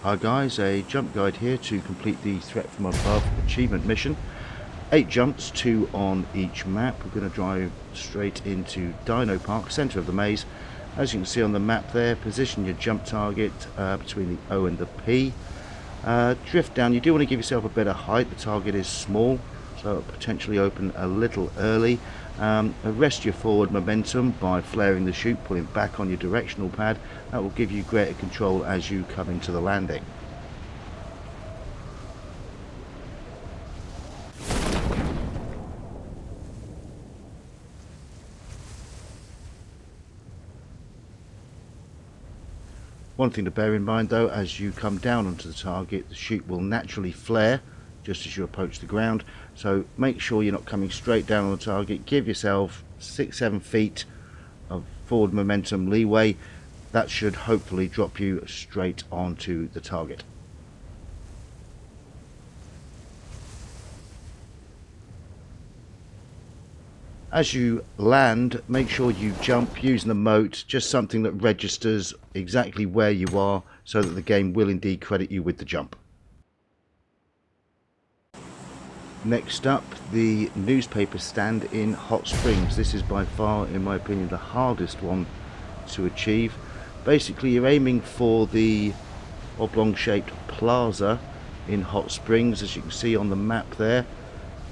Hi guys, a jump guide here to complete the Threat from Above achievement mission. 8 jumps, 2 on each map. We're going to drive straight into Dino Park, centre of the maze. As you can see on the map there, position your jump target between the O and the P. Drift down. You do want to give yourself a bit of height. The target is small, so it'll potentially open a little early. Arrest your forward momentum by flaring the chute, pulling back on your directional pad. That will give you greater control as you come into the landing. One thing to bear in mind though, as you come down onto the target, the chute will naturally flare just as you approach the ground, so make sure you're not coming straight down on the target. Give yourself 6-7 feet of forward momentum leeway. That should hopefully drop you straight onto the target. As you land, make sure you jump using the moat, just something that registers exactly where you are so that the game will indeed credit you with the jump. Next up, the newspaper stand in Hot Springs. This is by far, in my opinion, the hardest one to achieve. Basically, you're aiming for the oblong-shaped plaza in Hot Springs, as you can see on the map there.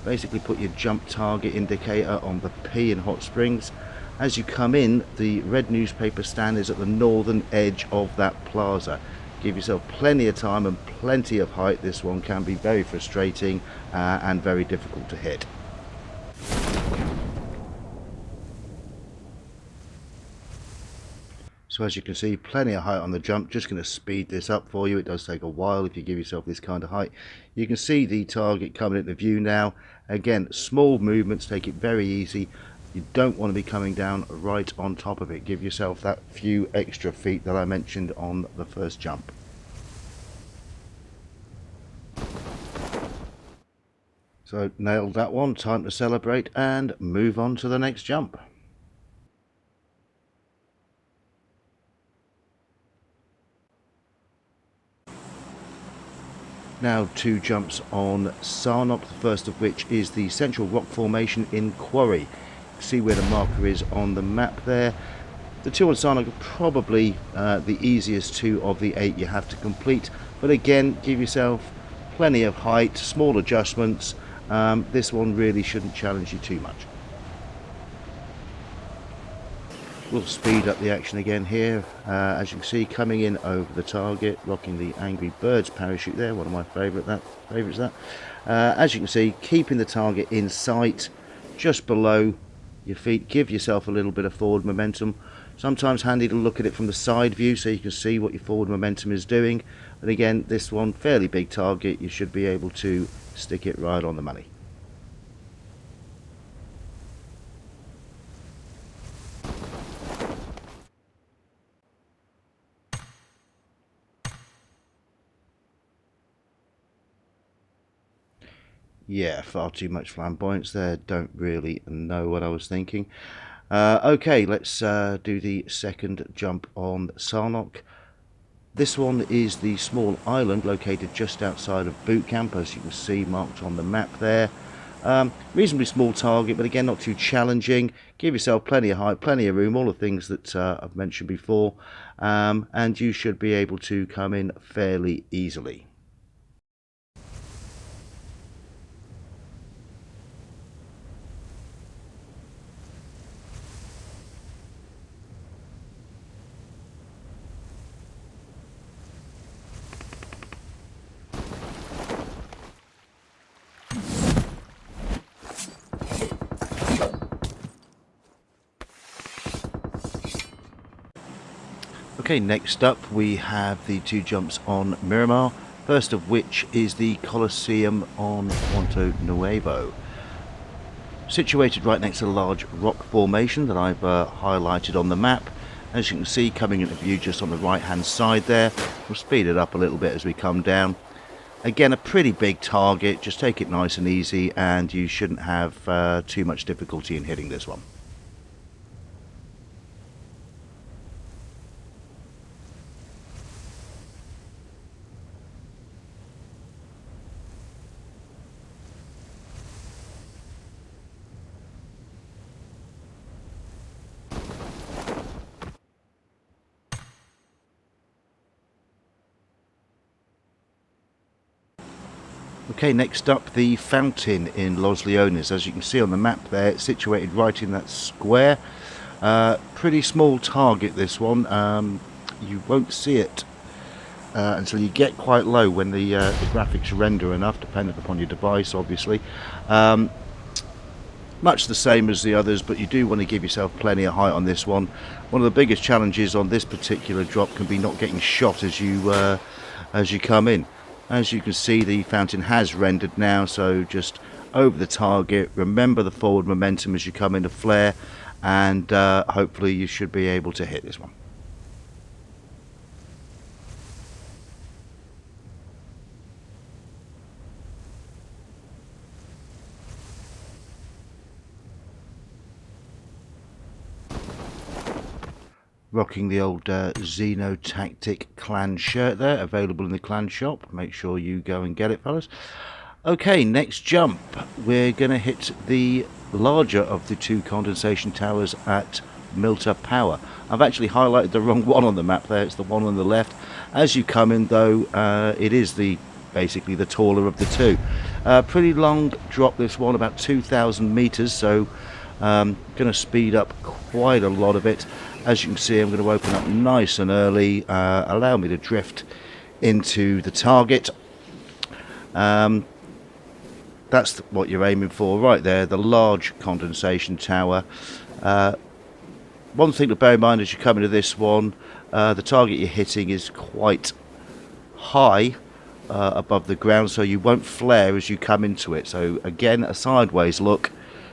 Basically, put your jump target indicator on the P in Hot Springs. As you come in, the red newspaper stand is at the northern edge of that plaza. Give yourself plenty of time and plenty of height. This one can be very frustrating and very difficult to hit. So as you can see, plenty of height on the jump. Just going to speed this up for you. It does take a while if you give yourself this kind of height. You can see the target coming into view now. Again, small movements, take it very easy. You don't want to be coming down right on top of it. Give yourself that few extra feet that I mentioned on the first jump. So nailed that one. Time to celebrate and move on to the next jump. Now 2 jumps on Sarnock, the first of which is the central rock formation in Quarry. See where the marker is on the map there. The 2 on Sarnock are probably the easiest 2 of the 8 you have to complete, but again, give yourself plenty of height, small adjustments. This one really shouldn't challenge you too much. We'll speed up the action again here. As you can see, coming in over the target, rocking the Angry Birds parachute there, one of my favourites. As you can see, keeping the target in sight, just below your feet. Give yourself a little bit of forward momentum. Sometimes handy to look at it from the side view so you can see what your forward momentum is doing. And again, this one, fairly big target, you should be able to stick it right on the money. Yeah, far too much flamboyance there. Don't really know what I was thinking. Okay, let's do the second jump on Sarnock. This one is the small island located just outside of boot camp, as you can see marked on the map there. Reasonably small target, but again not too challenging. Give yourself plenty of height, plenty of room, all the things that I've mentioned before, and you should be able to come in fairly easily. Okay, next up we have the 2 jumps on Miramar, first of which is the Coliseum on Ponto Nuevo. Situated right next to the large rock formation that I've highlighted on the map. As you can see, coming into view just on the right hand side there. We'll speed it up a little bit as we come down. Again, a pretty big target, just take it nice and easy and you shouldn't have too much difficulty in hitting this one. Okay, next up, the fountain in Los Leones. As you can see on the map there, it's situated right in that square. Pretty small target, this one. You won't see it until you get quite low when the graphics render enough, depending upon your device, obviously. Much the same as the others, but you do want to give yourself plenty of height on this one. One of the biggest challenges on this particular drop can be not getting shot as you come in. As you can see, the fountain has rendered now, so just over the target. Remember the forward momentum as you come into flare, and hopefully you should be able to hit this one. Rocking the old Xeno Tactic clan shirt there, available in the clan shop. Make sure you go and get it, fellas. Okay, next jump. We're going to hit the larger of the two condensation towers at Milta Power. I've actually highlighted the wrong one on the map there. It's the one on the left. As you come in, though, it is basically the taller of the two. Pretty long drop, this one, about 2,000 meters, so going to speed up quite a lot of it. As you can see, I'm going to open up nice and early, allow me to drift into the target. That's what you're aiming for right there, the large condensation tower. One thing to bear in mind as you come into this one, the target you're hitting is quite high above the ground, so you won't flare as you come into it. So again, a sideways look,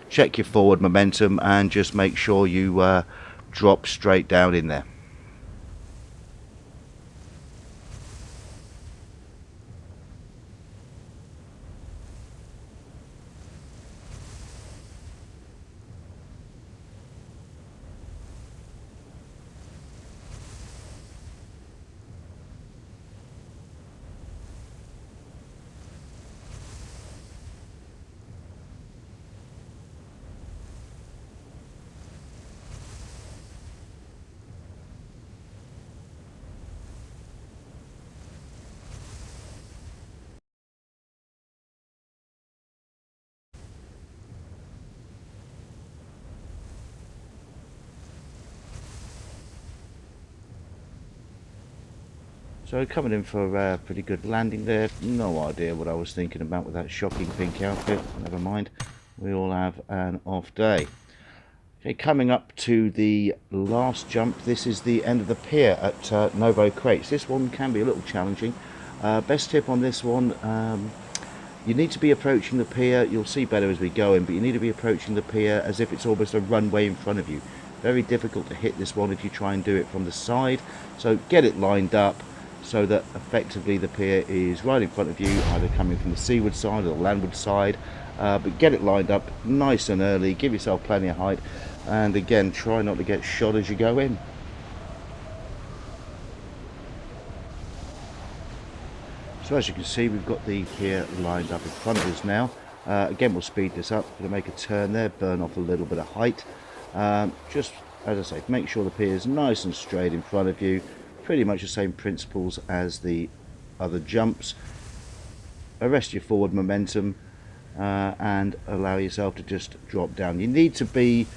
check your forward momentum, and just make sure you drop straight down in there. So coming in for a pretty good landing there. No idea what I was thinking about with that shocking pink outfit. Never mind. We all have an off day. Okay, coming up to the last jump. This is the end of the pier at Novo Crates. This one can be a little challenging. Best tip on this one, you need to be approaching the pier. You'll see better as we go in, but you need to be approaching the pier as if it's almost a runway in front of you. Very difficult to hit this one if you try and do it from the side. So get it lined up so that effectively the pier is right in front of you, either coming from the seaward side or the landward side. But get it lined up nice and early, give yourself plenty of height, and again, try not to get shot as you go in. So as you can see, we've got the pier lined up in front of us now. Again, we'll speed this up. Going to make a turn there, burn off a little bit of height. Just, as I say, make sure the pier is nice and straight in front of you. Pretty much the same principles as the other jumps. Arrest your forward momentum and allow yourself to just drop down. You need to be,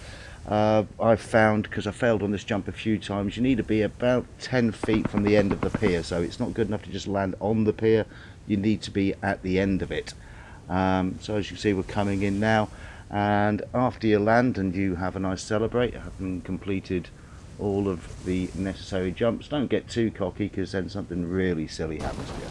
I've found, because I failed on this jump a few times, you need to be about 10 feet from the end of the pier. So it's not good enough to just land on the pier, you need to be at the end of it. So as you can see, we're coming in now, and after you land and you have a nice celebrate, having completed all of the necessary jumps, don't get too cocky, because then something really silly happens to you.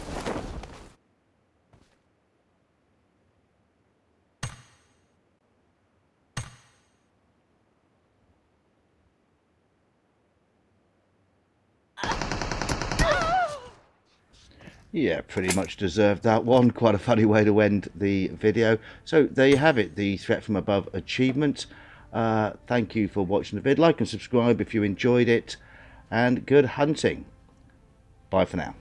Yeah, pretty much deserved that one. Quite a funny way to end the video. So there you have it, the Threat from Above achievement. Thank you for watching the vid. Like and subscribe if you enjoyed it, and good hunting. Bye for now.